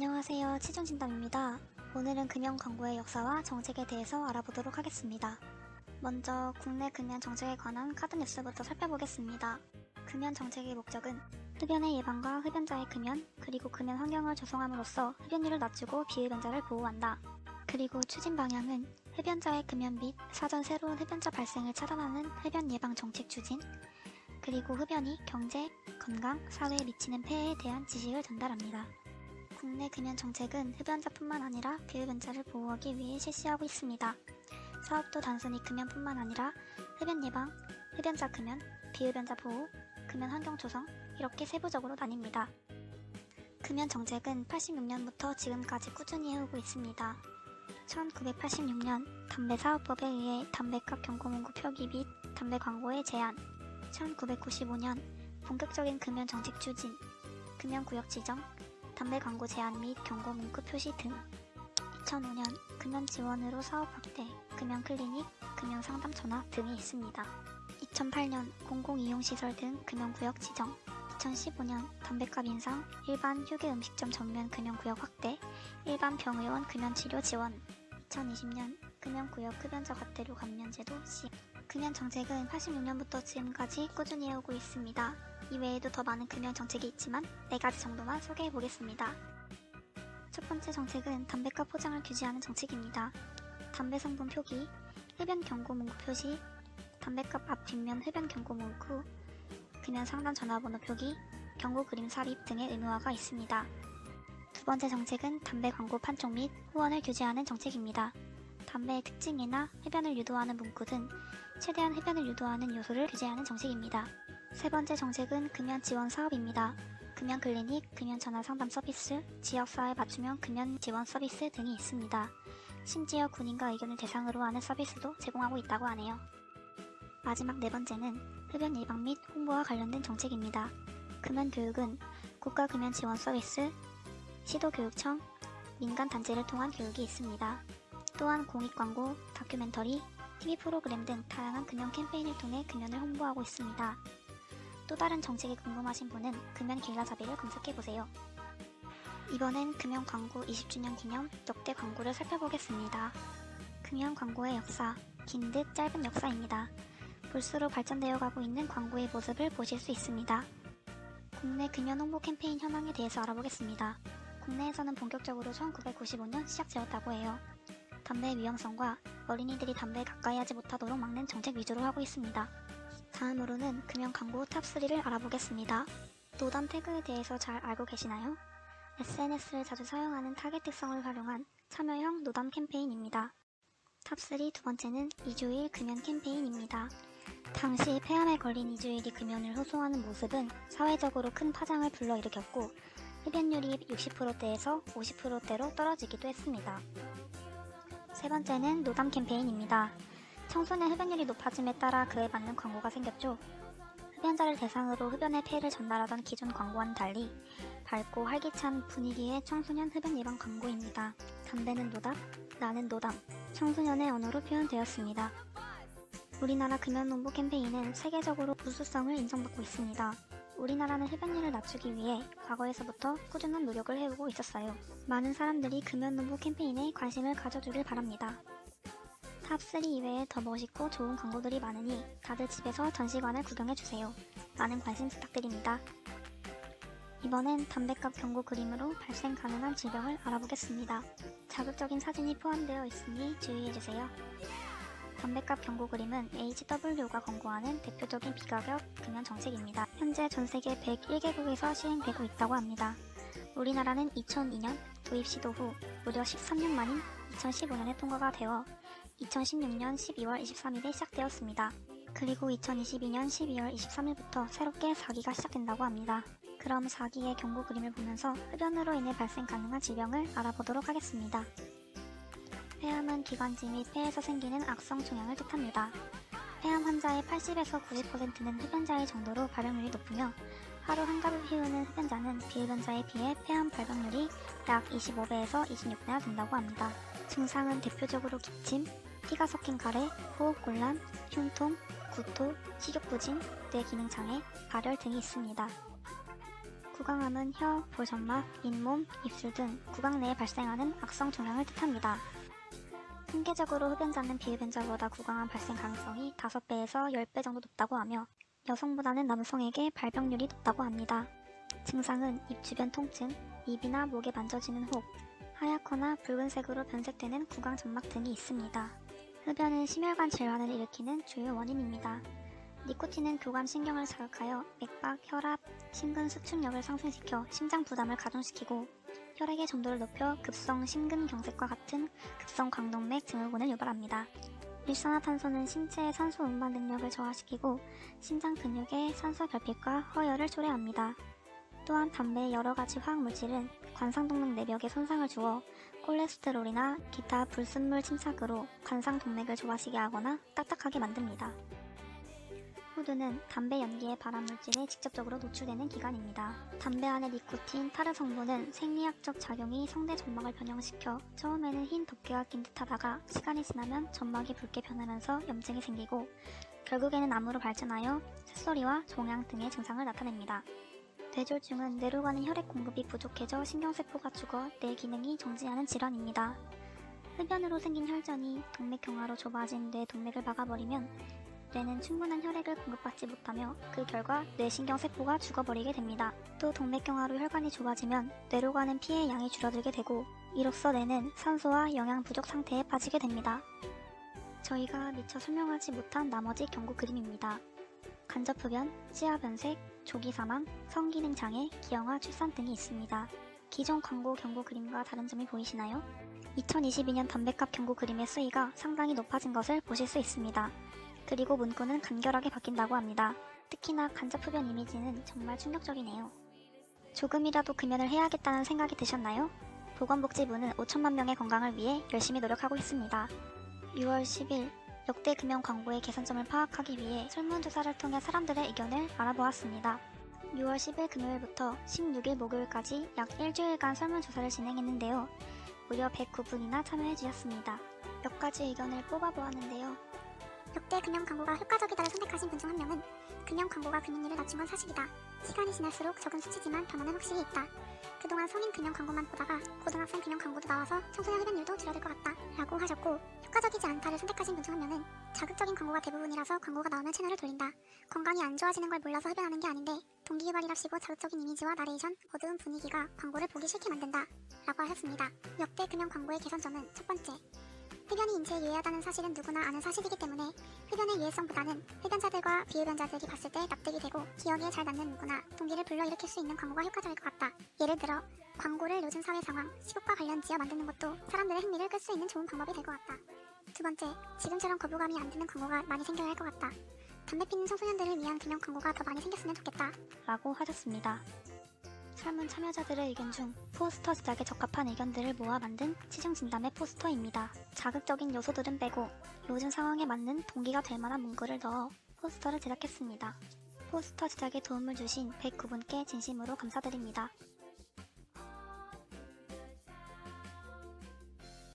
안녕하세요. 치중진담입니다. 오늘은 금연 광고의 역사와 정책에 대해서 알아보도록 하겠습니다. 먼저 국내 금연 정책에 관한 카드 뉴스부터 살펴보겠습니다. 금연 정책의 목적은 흡연의 예방과 흡연자의 금연, 그리고 금연 환경을 조성함으로써 흡연율을 낮추고 비흡연자를 보호한다. 그리고 추진 방향은 흡연자의 금연 및 사전 새로운 흡연자 발생을 차단하는 흡연 예방 정책 추진, 그리고 흡연이 경제, 건강, 사회에 미치는 폐해에 대한 지식을 전달합니다. 국내 금연 정책은 흡연자뿐만 아니라 비흡연자를 보호하기 위해 실시하고 있습니다. 사업도 단순히 금연뿐만 아니라 흡연 예방, 흡연자 금연, 비흡연자 보호, 금연 환경 조성 이렇게 세부적으로 나뉩니다. 금연 정책은 86년부터 지금까지 꾸준히 해오고 있습니다. 1986년 담배사업법에 의해 담배값 경고문구 표기 및 담배 광고의 제한, 1995년 본격적인 금연 정책 추진, 금연구역 지정, 담배 광고 제한 및 경고 문구 표시 등 2005년 금연 지원으로 사업 확대, 금연 클리닉, 금연 상담 전화 등이 있습니다. 2008년 공공이용시설 등 금연구역 지정, 2015년 담배값 인상, 일반 휴게 음식점 전면 금연구역 확대, 일반 병의원 금연치료 지원, 2020년 금연구역 흡연자 과태료 감면 제도 시행. 금연 정책은 86년부터 지금까지 꾸준히 해오고 있습니다. 이외에도 더 많은 금연 정책이 있지만 4가지 정도만 소개해 보겠습니다. 첫 번째 정책은 담배값 포장을 규제하는 정책입니다. 담배 성분 표기, 흡연 경고 문구 표시, 담배값 앞 뒷면 흡연 경고 문구, 금연 상담 전화번호 표기, 경고 그림 삽입 등의 의무화가 있습니다. 두 번째 정책은 담배 광고 판촉 및 후원을 규제하는 정책입니다. 담배의 특징이나 흡연을 유도하는 문구 등 최대한 흡연을 유도하는 요소를 규제하는 정책입니다. 세 번째 정책은 금연 지원 사업입니다. 금연 클리닉, 금연 전화 상담 서비스, 지역사회 맞춤형 금연 지원 서비스 등이 있습니다. 심지어 군인과 의견을 대상으로 하는 서비스도 제공하고 있다고 하네요. 마지막 네 번째는 흡연 예방 및 홍보와 관련된 정책입니다. 금연 교육은 국가 금연 지원 서비스, 시도교육청, 민간단체를 통한 교육이 있습니다. 또한 공익광고, 다큐멘터리, TV 프로그램 등 다양한 금연 캠페인을 통해 금연을 홍보하고 있습니다. 또 다른 정책이 궁금하신 분은 금연 길라잡이를 검색해보세요. 이번엔 금연 광고 20주년 기념 역대 광고를 살펴보겠습니다. 금연 광고의 역사, 긴 듯 짧은 역사입니다. 볼수록 발전되어 가고 있는 광고의 모습을 보실 수 있습니다. 국내 금연 홍보 캠페인 현황에 대해서 알아보겠습니다. 국내에서는 본격적으로 1995년 시작되었다고 해요. 담배의 위험성과 어린이들이 담배에 가까이 하지 못하도록 막는 정책 위주로 하고 있습니다. 다음으로는 금연 광고 탑3를 알아보겠습니다. 노담 태그에 대해서 잘 알고 계시나요? SNS를 자주 사용하는 타겟 특성을 활용한 참여형 노담 캠페인입니다. 탑3 두 번째는 이주일 금연 캠페인입니다. 당시 폐암에 걸린 이주일이 금연을 호소하는 모습은 사회적으로 큰 파장을 불러일으켰고 흡연율이 60%대에서 50%대로 떨어지기도 했습니다. 세 번째는 노담 캠페인입니다. 청소년 흡연율이 높아짐에 따라 그에 맞는 광고가 생겼죠. 흡연자를 대상으로 흡연의 폐해를 전달하던 기존 광고와는 달리 밝고 활기찬 분위기의 청소년 흡연 예방 광고입니다. 담배는 노답, 나는 노담, 청소년의 언어로 표현되었습니다. 우리나라 금연 홍보 캠페인은 세계적으로 우수성을 인정받고 있습니다. 우리나라는 흡연율을 낮추기 위해 과거에서부터 꾸준한 노력을 해오고 있었어요. 많은 사람들이 금연 홍보 캠페인에 관심을 가져주길 바랍니다. 탑3 이외에 더 멋있고 좋은 광고들이 많으니 다들 집에서 전시관을 구경해주세요. 많은 관심 부탁드립니다. 이번엔 담배값 경고 그림으로 발생 가능한 질병을 알아보겠습니다. 자극적인 사진이 포함되어 있으니 주의해주세요. 담배값 경고 그림은 HW가 권고하는 대표적인 비가격 금연 정책입니다. 현재 전세계 101개국에서 시행되고 있다고 합니다. 우리나라는 2002년 도입 시도 후 무려 13년 만인 2015년에 통과가 되어 2016년 12월 23일에 시작되었습니다. 그리고 2022년 12월 23일부터 새롭게 4기가 시작된다고 합니다. 그럼 4기의 경고 그림을 보면서 흡연으로 인해 발생 가능한 질병을 알아보도록 하겠습니다. 폐암은 기관지 및 폐에서 생기는 악성 종양을 뜻합니다. 폐암 환자의 80에서 90%는 흡연자의 정도로 발병률이 높으며 하루 한 갑을 피우는 흡연자는 비흡연자에 비해 폐암 발병률이 약 25배에서 26배나 된다고 합니다. 증상은 대표적으로 기침, 피가 섞인 가래, 호흡곤란, 흉통, 구토, 식욕부진, 뇌기능장애, 발열 등이 있습니다. 구강암은 혀, 볼점막, 잇몸, 입술 등 구강 내에 발생하는 악성 종양을 뜻합니다. 통계적으로 흡연자는 비흡연자보다 구강암 발생 가능성이 5배에서 10배 정도 높다고 하며 여성보다는 남성에게 발병률이 높다고 합니다. 증상은 입 주변 통증, 입이나 목에 만져지는 혹, 하얗거나 붉은색으로 변색되는 구강 점막 등이 있습니다. 흡연은 심혈관 질환을 일으키는 주요 원인입니다. 니코틴은 교감신경을 자극하여 맥박, 혈압, 심근 수축력을 상승시켜 심장 부담을 가중시키고 혈액의 점도를 높여 급성 심근경색과 같은 급성 광동맥 증후군을 유발합니다. 일산화탄소는 신체의 산소 운반 능력을 저하시키고 심장 근육의 산소 결핍과 허혈을 초래합니다. 또한 담배의 여러가지 화학물질은 관상동맥 내벽에 손상을 주어 콜레스테롤이나 기타 불순물 침착으로 관상동맥을 조화시게 하거나 딱딱하게 만듭니다. 후두는 담배 연기의 발암물질에 직접적으로 노출되는 기관입니다. 담배 안의 니코틴, 타르 성분은 생리학적 작용이 성대 점막을 변형시켜 처음에는 흰 덮개가 낀 듯하다가 시간이 지나면 점막이 붉게 변하면서 염증이 생기고 결국에는 암으로 발전하여 새소리와 종양 등의 증상을 나타냅니다. 뇌졸중은 뇌로 가는 혈액 공급이 부족해져 신경세포가 죽어 뇌 기능이 정지하는 질환입니다. 흡연으로 생긴 혈전이 동맥경화로 좁아진 뇌 동맥을 막아버리면 뇌는 충분한 혈액을 공급받지 못하며 그 결과 뇌신경세포가 죽어버리게 됩니다. 또 동맥경화로 혈관이 좁아지면 뇌로 가는 피의 양이 줄어들게 되고 이로써 뇌는 산소와 영양 부족 상태에 빠지게 됩니다. 저희가 미처 설명하지 못한 나머지 경고 그림입니다. 간접흡연, 치아변색, 조기사망, 성기능장애, 기형아, 출산 등이 있습니다. 기존 광고 경고 그림과 다른 점이 보이시나요? 2022년 담배값 경고 그림의 수위가 상당히 높아진 것을 보실 수 있습니다. 그리고 문구는 간결하게 바뀐다고 합니다. 특히나 간접흡연 이미지는 정말 충격적이네요. 조금이라도 금연을 해야겠다는 생각이 드셨나요? 보건복지부는 5천만 명의 건강을 위해 열심히 노력하고 있습니다. 6월 10일 역대 금연 광고의 개선점을 파악하기 위해 설문조사를 통해 사람들의 의견을 알아보았습니다. 6월 10일 금요일부터 16일 목요일까지 약 일주일간 설문조사를 진행했는데요. 무려 109분이나 참여해주셨습니다. 몇 가지 의견을 뽑아보았는데요. 역대 금연 광고가 효과적이다를 선택하신 분 중 한 명은 금연 광고가 금연율을 낮춘 건 사실이다. 시간이 지날수록 적은 수치지만 변화는 확실히 있다. 그동안 성인 금연 광고만 보다가 고등학생 금연 광고도 나와서 청소년 흡연율도 줄어들 것 같다 라고 하셨고, 효과적이지 않다를 선택하신 분 중 한 명은 자극적인 광고가 대부분이라서 광고가 나오면 채널을 돌린다. 건강이 안 좋아지는 걸 몰라서 흡연하는 게 아닌데 동기유발이랍시고 자극적인 이미지와 나레이션, 어두운 분위기가 광고를 보기 싫게 만든다 라고 하셨습니다. 역대 금연 광고의 개선점은 첫 번째, 흡연이 인체에 유해하다는 사실은 누구나 아는 사실이기 때문에 흡연의 유해성보다는 흡연자들과 비흡연자들이 봤을 때 납득이 되고 기억에 잘 남는 문구나 동기를 불러일으킬 수 있는 광고가 효과적일 것 같다. 예를 들어 광고를 요즘 사회 상황, 시국과 관련 지어 만드는 것도 사람들의 흥미를 끌 수 있는 좋은 방법이 될 것 같다. 두 번째, 지금처럼 거부감이 안 드는 광고가 많이 생겨야 할 것 같다. 담배 피는 청소년들을 위한 금연 광고가 더 많이 생겼으면 좋겠다 라고 하셨습니다. 설문 참여자들의 의견 중 포스터 제작에 적합한 의견들을 모아 만든 치중진담의 포스터입니다. 자극적인 요소들은 빼고 요즘 상황에 맞는 동기가 될 만한 문구를 넣어 포스터를 제작했습니다. 포스터 제작에 도움을 주신 109분께 진심으로 감사드립니다.